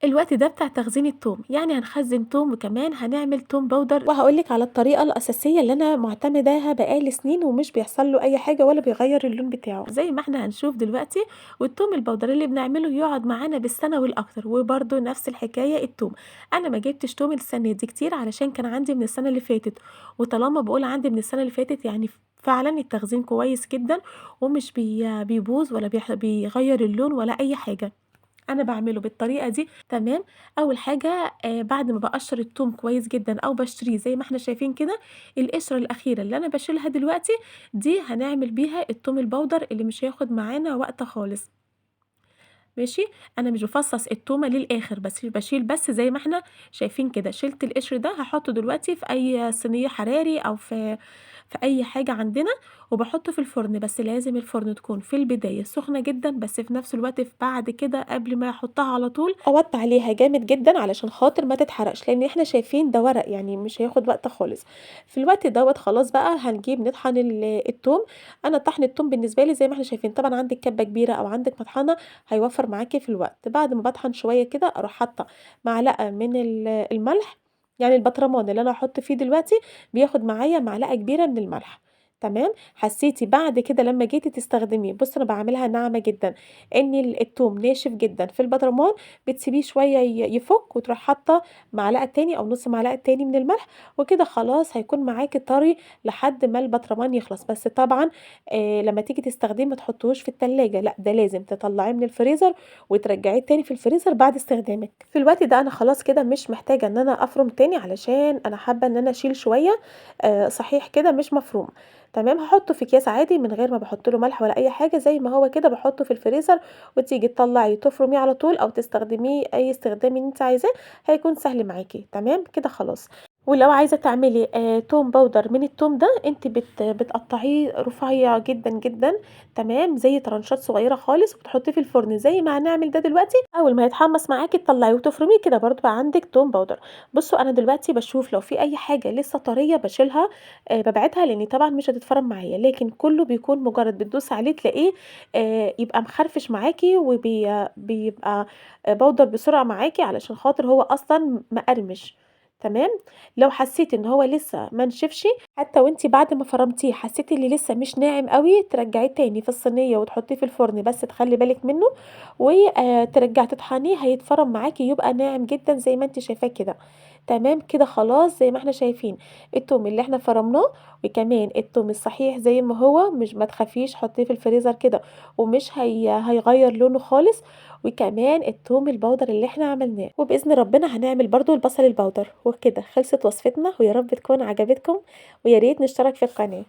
الوقت ده بتاع تخزين التوم، يعني هنخزن توم وكمان هنعمل توم باودر، وهاقول لِك على الطريقة الأساسية اللي أنا معتمداها بقى لي سنين ومش بيحصل له أي حاجة ولا بيغيّر اللون بتاعه، زي ما إحنا هنشوف دلوقتي. والتوم البودرة اللي بنعمله يقعد معانا بالسنة والأكتر، وبرضه نفس الحكاية التوم. أنا ما جبتش توم السنة دي كتير علشان كان عندي من السنة اللي فاتت، وطالما باقول عندي من السنة اللي فاتت يعني فعلًا التخزين كويس جدًا، ومش بيبوظ ولا بيغيّر اللون ولا أي حاجة. أنا باعمله بالطريقة دي تمام. أول حاجة بعد ما باقشّر التوم كويس جدًا أو باشتريه زي ما إحنا شايفين كده، القشرة الأخيرة اللي أنا باشيلها دلوقتي دي هنعمل بيها التوم البودر اللي مش هياخد معانا وقت خالص. ماشي. أنا مش بافصّص التومة للآخر، بس باشيل بس زي ما إحنا شايفين كده، شِلت القشر ده هاحطه دلوقتي في أي صينية حراري أو في أي حاجة عندنا، وباحطه في الفرن، بس لازم الفرن تكون في البداية سخنة جدًا، بس في نفس الوقت بعد كده قبل ما أحطها على طول أوطّي عليها جامد جدًا علشان خاطر ما تتحرقش، لإن إحنا شايفين ده ورق يعني مش هياخد وقت خالص. في الوقت دوّة خلاص بقى هنجيب نطحن التوم. أنا طحن التوم بالنسبة لي زي ما إحنا شايفين، طبعًا عندِك كبة كبيرة أو عندِك مطحنة هيوفّر معاكِ في الوقت. بعد ما باطحن شوية كده أروح حاطة معلقة من الملح، يعني البطرمان اللي أنا هاحط فيه دلوقتي بياخد معايا معلقة كبيرة من الملح. تمام. حسيتِ بعد كده لمّا جيتِ تستخدميه، بُصّي أنا باعملها ناعمة جدًا، إن التوم ناشف جدًا في البطرمان، بتسيبيه شوية يفُك وتروحي حاطة معلقة تاني أو نُص معلقة تاني من الملح، وكده خلاص هيكون معاكِ طري لحد ما البطرمان يخلص. بس طبعًا لمّا تيجي تستخدميه ما تحطيهوش في التلاجة، لأ ده لازم تطلّعيه من الفريزر وترجعيه تاني في الفريزر بعد استخدامِك. في الوقت ده أنا خلاص كده مش محتاجة إن أنا أفرُم تاني علشان أنا حابة إن أنا أشيل شوية صحيح كده مش مفروم. تمام. هاحطه في أكياس عادي من غير ما باحط له ملح ولا أي حاجة، زي ما هو كده باحطه في الفريزر، وتيجي تطلّعيه تفرميه على طول أو تستخدميه أي استخدام أنتِ عايزاه، هيكون سهل معاكِ. تمام، كده خلاص. ولو عايزة تعملي توم باودر من التوم ده، أنتِ بتقطّعيه رفيّع جدًا، جدًا. تمام، زي طرنشات صغيرة خالص وتحطيه في الفرن زي ما هنعمل ده دلوقتي. أول ما يتحمّص معاكِ تطلّعيه وتفرميه، كده برضه بقى عندِك توم باودر. بُصّوا أنا دلوقتي باشوف لو في أي حاجة لسه طرية باشيلها، بابعدها لإن طبعًا مش هتتفرم معايا، لكن كلّه بيكون مجرد بتدوسي عليه تلاقيه يبقى مخرفش معاكِ بيبقى باودر بسرعة معاكِ علشان خاطر هو أصلًا مقرمش. تمام. لو حسيتِ إن هو لسه ما نشفش، حتى وأنتِ بعد ما فرمتيه حسيتِ إن لسه مش ناعم أوي، ترجعيه تاني في الصينية وتحطيه في الفرن، بس تخلّي بالِك منه، ترجعي تطحنيه هيتفرم معاكِ يبقى ناعم جدًا زي ما أنتِ شايفاه كده. تمام، كده خلاص زي ما إحنا شايفين التوم اللي إحنا فرمناه، وكمان التوم الصحيح زي ما هو، مش ما تخافيش حطيه في الفريزر كده ومش هيغيّر لونه خالص، وكمان التوم البودر اللي إحنا عملناه، وبإذن ربنا هنعمل برضه البصل البودر. وكده خلصت وصفتنا، ويا رب تكون عجبتكم، ويا ريت نشترك في القناة.